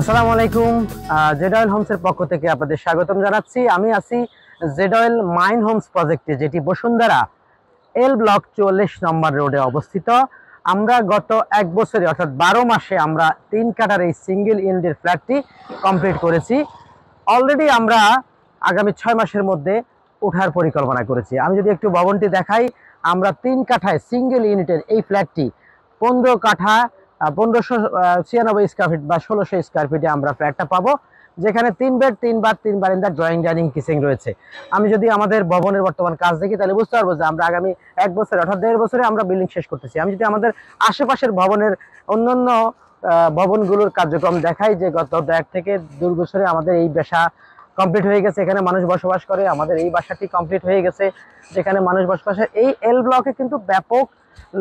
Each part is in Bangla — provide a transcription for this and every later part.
আসসালামু আলাইকুম। জেড অয়েল হোমসের পক্ষ থেকে আপনাদের স্বাগতম জানাচ্ছি। আমি আছি জেড অয়েল মাইন হোমস প্রজেক্টে, যেটি বসুন্ধরা এল ব্লক 44 নম্বর রোডে অবস্থিত। আমরা গত এক বছরে অর্থাৎ 12 মাসে আমরা 3 কাঠার এই সিঙ্গেল ইউনিটের ফ্ল্যাটটি কমপ্লিট করেছি। অলরেডি আমরা আগামী 6 মাসের মধ্যে ওঠার পরিকল্পনা করেছি। আমি যদি একটু ভবনটি দেখাই, আমরা 3 কাঠায় সিঙ্গেল ইউনিটের এই ফ্ল্যাটটি 15 কাঠা 1596 স্কোয়ার ফিট বা 1600 স্কোয়ার ফিটে আমরা ফ্ল্যাটটা পাবো, যেখানে 3 বেড 3 বাথ 3 বারান্দা ড্রয়িং ডাইনিং কিচেন রয়েছে। আমি যদি আমাদের ভবনের বর্তমান কাজ দেখি তাহলে বুঝতে পারবো যে আমরা আগামী এক বছর অর্থাৎ 1.5 বছরে আমরা বিল্ডিং শেষ করতেছি। আমি যদি আমাদের আশেপাশের ভবনের অন্যান্য ভবনগুলোর কার্যক্রম দেখাই, যে গত 1 থেকে 2 বছরে আমাদের এই বাসা কমপ্লিট হয়ে গেছে, এখানে মানুষ বসবাস করে। আমাদের এই বাসাটি কমপ্লিট হয়ে গেছে, যেখানে মানুষ বসবাস করে। এই এল ব্লকে কিন্তু ব্যাপক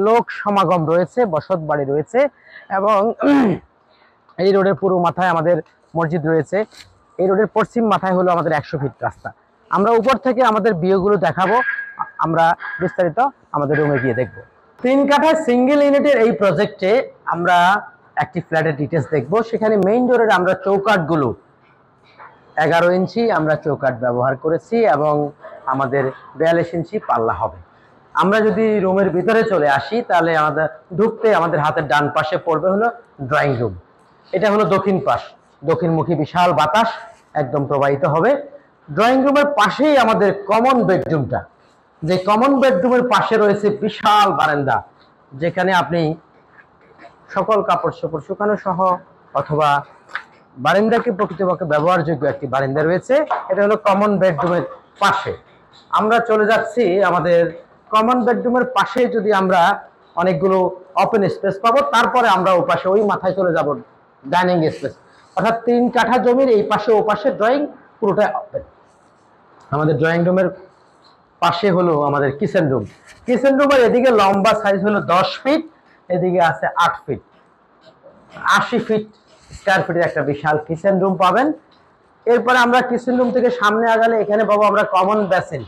লোক সমাগম রয়েছে, বসত বাড়ি রয়েছে, এবং এই রোডের পুরো মাথায় আমাদের মসজিদ রয়েছে। এই রোডের পশ্চিম মাথায় হলো আমাদের 100 ফিট রাস্তা। আমরা উপর থেকে আমাদের ভিউগুলো দেখাবো, আমরা বিস্তারিত আমাদের রুমে গিয়ে দেখব। 3 কাঠা সিঙ্গেল ইউনিটের এই প্রজেক্টে আমরা একটি ফ্ল্যাটের ডিটেলস দেখব। সেখানে মেইন ডোরের আমরা চৌকাঠগুলো 11 ইঞ্চি আমরা চৌকাঠ ব্যবহার করেছি, এবং আমাদের 42 ইঞ্চি পাল্লা হবে। আমরা যদি রুমের ভিতরে চলে আসি তাহলে আমাদের ঢুকতে আমাদের হাতের ডান পাশে পড়বে হলো ড্রয়িং রুম। এটা হলো দক্ষিণ পাশ, দক্ষিণমুখী বিশাল বাতাস একদম প্রবাহিত হবে। ড্রয়িং রুমের পাশেই আমাদের কমন বেডরুমটা, যে কমন বেডরুমের পাশে রয়েছে বিশাল বারান্দা, যেখানে আপনি সকল কাপড় চোপড় শুকানো সহ অথবা বারান্দাকে প্রকৃতপক্ষে ব্যবহারযোগ্য একটি বারান্দা রয়েছে। এটা হলো কমন বেডরুমের পাশে। আমরা চলে যাচ্ছি আমাদের কমন বেডরুমের পাশে, যদি আমরা অনেকগুলো ওপেন স্পেস পাবো, তারপরে আমরা ও পাশে ওই মাথায় চলে যাব ডাইনিং স্পেস। অর্থাৎ 3 কাঠা জমির এই পাশে ও পাশে ড্রয়িং পুরোটাই ওপেন। আমাদের ড্রয়িং রুমের পাশে হলো আমাদের কিচেন রুম। কিচেন রুমের এদিকে লম্বা সাইজ হলো 10 ফিট, এদিকে আছে 8 ফিট, 80 ফিট স্কয়ার ফিটের একটা বিশাল কিচেন রুম পাবেন। এরপরে আমরা কিচেন রুম থেকে সামনে আগালে এখানে পাবো আমরা কমন বেসিন।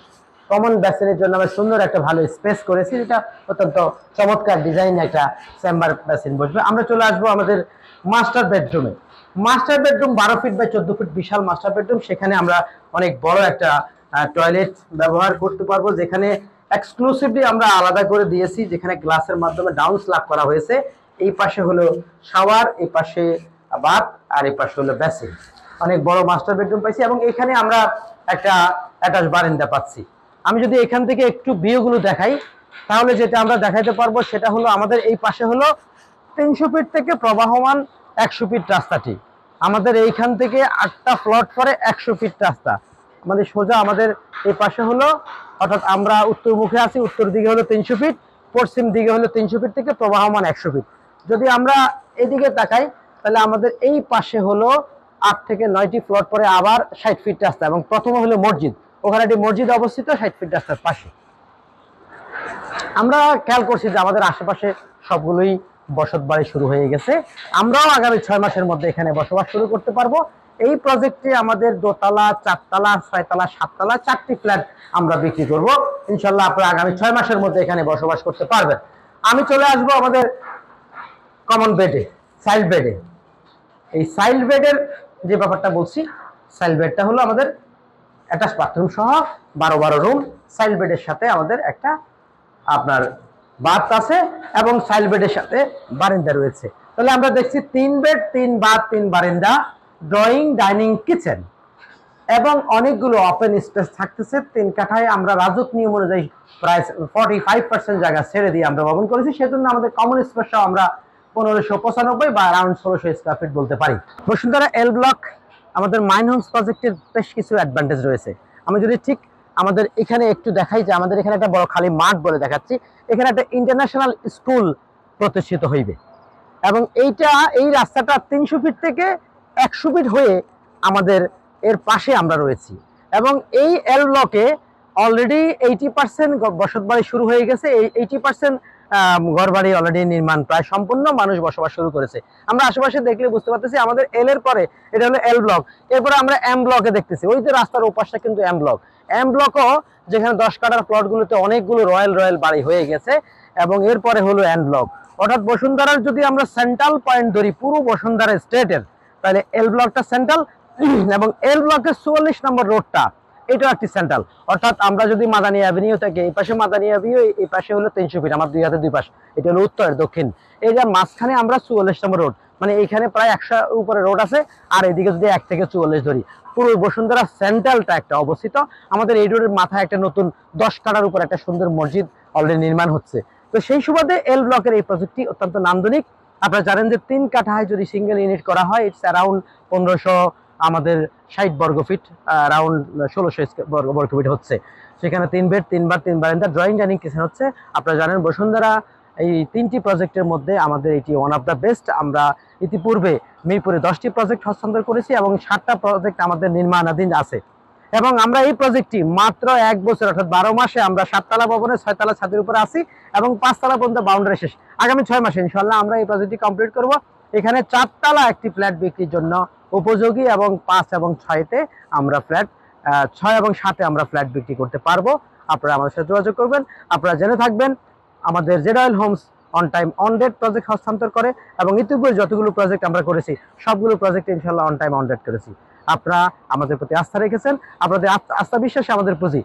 কমন বেসিনের জন্য আমরা সুন্দর একটা ভালো স্পেস করেছি, যেটা অত্যন্ত চমৎকার ডিজাইন একটা চেম্বার বেসিন বসবে। আমরা চলে আসবো আমাদের মাস্টার বেডরুমে। Master bedroom 12 feet by 14 feet বিশাল মাস্টার বেডরুম। সেখানে আমরা অনেক বড় একটা টয়লেট ব্যবহার করতে পারবো, যেখানে এক্সক্লুসিভলি আমরা আলাদা করে দিয়েছি, যেখানে গ্লাসের মাধ্যমে ডাউন স্ল্যাব করা হয়েছে। এই পাশে হলো শাওয়ার, এই পাশে বাথ, আর এই পাশে হলো বেসিন। অনেক বড় মাস্টার বেডরুম পাইছি, এবং এখানে আমরা একটা অ্যাটাচ বারান্দা পাচ্ছি। আমি যদি এখান থেকে একটু ভিউগুলো দেখাই, তাহলে যেটা আমরা দেখাইতে পারবো সেটা হলো আমাদের এই পাশে হলো 300 ফিট থেকে প্রবাহমান 100 ফিট রাস্তাটি। আমাদের এইখান থেকে 8টা প্লট পরে 100 ফিট রাস্তা আমাদের সোজা আমাদের এই পাশে হলো, অর্থাৎ আমরা উত্তর মুখে আছি, উত্তর দিকে হলো 300 ফিট, পশ্চিম দিকে হলো 300 ফিট থেকে প্রবাহমান 100 ফিট। যদি আমরা এদিকে তাকাই তাহলে আমাদের এই পাশে হলো 8 থেকে 9টি প্লট পরে আবার 60 ফিট রাস্তা, এবং প্রথমে হলো মসজিদ, ওখানে একটি মসজিদ অবস্থিত 60 ফিট রাস্তার পাশে। আমরা খেয়াল করছি যে আমাদের আশেপাশে সবগুলোই বসত বাড়ি শুরু হয়ে গেছে। আমরাও আগামী 6 মাসের মধ্যে এখানে বসবাস শুরু করতে পারবো। এই প্রজেক্টে আমাদের দোতলা, 4তলা, 6তলা, 7তলা 4টি ফ্ল্যাট আমরা বিক্রি করব। ইনশাল্লাহ আপনারা আগামী 6 মাসের মধ্যে এখানে বসবাস করতে পারবেন। আমি চলে আসবো আমাদের কমন বেডে, চাইল্ড বেডে। এই চাইল্ড বেডের যে ব্যাপারটা বলছি, চাইল্ড বেডটা হলো আমাদের অ্যাটাচ বাথরুম সহ 12 রুম। চাইল্ড বেডের সাথে আমাদের একটা আপনার বাথ আছে, এবং চাইল্ড বেডের সাথে বারান্দা রয়েছে। তাহলে আমরা দেখছি 3 বেড 3 বাথ 3 বারান্দা, ড্রয়িং ডাইনিং কিচেন, এবং অনেকগুলো ওপেন স্পেস থাকতেছে। 3 কাঠায় আমরা রাজুক নিয়ম অনুযায়ী প্রায় 45% জায়গা ছেড়ে দিয়ে আমরা ভবন করেছি। সেজন্য আমাদের কমন স্পেসটাও আমরা 1595 বা অ্যারাউন্ড 1600 স্কোয়ার ফিট বলতে পারি। বসুন্ধরা এল ব্লক আমাদের মাইন হোমস প্রজেক্টের বেশ কিছু অ্যাডভান্টেজ রয়েছে। আমি যদি ঠিক আমাদের এখানে একটু দেখাই, যে আমাদের এখানে একটা বড় খালি মাঠ বলে দেখাচ্ছি, এখানে একটা ইন্টারন্যাশনাল স্কুল প্রতিষ্ঠিত হইবে, এবং এই রাস্তাটা 300 ফিট থেকে 100 ফিট হয়ে আমাদের এর পাশে আমরা রয়েছি। এবং এই এল ব্লকে অলরেডি 80% বসত বাড়ি শুরু হয়ে গেছে। এই 80% ঘর বাড়ি অলরেডি নির্মাণ প্রায় সম্পূর্ণ, মানুষ বসবাস শুরু করেছে। আমরা আশেপাশে দেখলে বুঝতে পারতেছি আমাদের এল এর পরে এটা হলো এল ব্লক, এরপরে আমরা এম ব্লকে দেখতেছি। ওই যে রাস্তার ওপাশটা কিন্তু এম ব্লক। এম ব্লকও যেখানে 10 কাঠার প্লটগুলোতে অনেকগুলো রয়্যাল বাড়ি হয়ে গেছে, এবং এরপরে হলো এন ব্লক। অর্থাৎ বসুন্ধরার যদি আমরা সেন্ট্রাল পয়েন্ট ধরি, পুরো বসুন্ধরা স্টেটের তাহলে এল ব্লকটা সেন্ট্রাল এবং এল ব্লকের 44 নম্বর রোডটা এটাও একটি সেন্ট্রাল। অর্থাৎ আমরা যদি মাদানী অ্যাভিনিউ থেকে এই পাশে মাদানী অ্যাভিনিউ, এই পাশে হলো 300 ফিট, আমার দুই হাতে দুই পাশ, এটা হলো উত্তর দক্ষিণ। এই যে মাঝখানে আমরা 44 নম্বর রোড, মানে এখানে প্রায় 100 উপরে রোড আছে, আর এদিকে যদি 1 থেকে 44 ধরি, পুরো বসুন্ধরা সেন্ট্রালটা একটা অবস্থিত। আমাদের এই রোডের মাথায় একটা নতুন 10 কাঠার উপর একটা সুন্দর মসজিদ অলরেডি নির্মাণ হচ্ছে। তো সেই সুবাদে এল ব্লকের এই প্রজেক্টটি অত্যন্ত নান্দনিক। আপনারা জানেন যে 3 কাঠায় যদি সিঙ্গেল ইউনিট করা হয়, ইটস অ্যারাউন্ড 1500 আমাদের 60 বর্গ ফিট, অ্যারাউন্ড 1600 বর্গ ফিট হচ্ছে। সেখানে 3 বেড 3 বার 3 বারান্দা, ড্রয়িং ডাইনিং কিচেন হচ্ছে। আপনারা জানেন বসুন্ধরা এই 3টি প্রজেক্টের মধ্যে আমাদের এটি ওয়ান অফ দ্য বেস্ট। আমরা ইতিপূর্বে মিরপুরে 10টি প্রজেক্ট হস্তান্তর করেছি এবং 7টা প্রজেক্ট আমাদের নির্মাণাধীন আছে। এবং আমরা এই প্রজেক্টটি মাত্র 1 বছর অর্থাৎ 12 মাসে আমরা 7 তলা ভবনে 6 তলা ছাদের উপরে আছি এবং 5 তলা পর্যন্ত বাউন্ডারি শেষ। আগামী 6 মাসে ইনশাআল্লাহ আমরা এই প্রজেক্টটি কমপ্লিট করব। এখানে 4 তলা একটি ফ্ল্যাট বিক্রির জন্য উপযোগী এবং 5 এবং 6তে আমরা ফ্ল্যাট 6 এবং 7-এ আমরা ফ্ল্যাট বিক্রি করতে পারবো। আপনারা আমাদের সাথে যোগাযোগ করবেন। আপনারা জেনে থাকবেন আমাদের জেডাইল homes on time on date project হস্তান্তর করে এবং ইতিপূর্বে যতগুলো প্রজেক্ট আমরা করেছি সবগুলো প্রজেক্ট ইনশাআল্লাহ অন টাইম অন ডেট করেছি। আপনারা আমাদের প্রতি আস্থা রেখেছেন, আপনাদের আস্থা বিশ্বাসে আমাদের পুঁজি।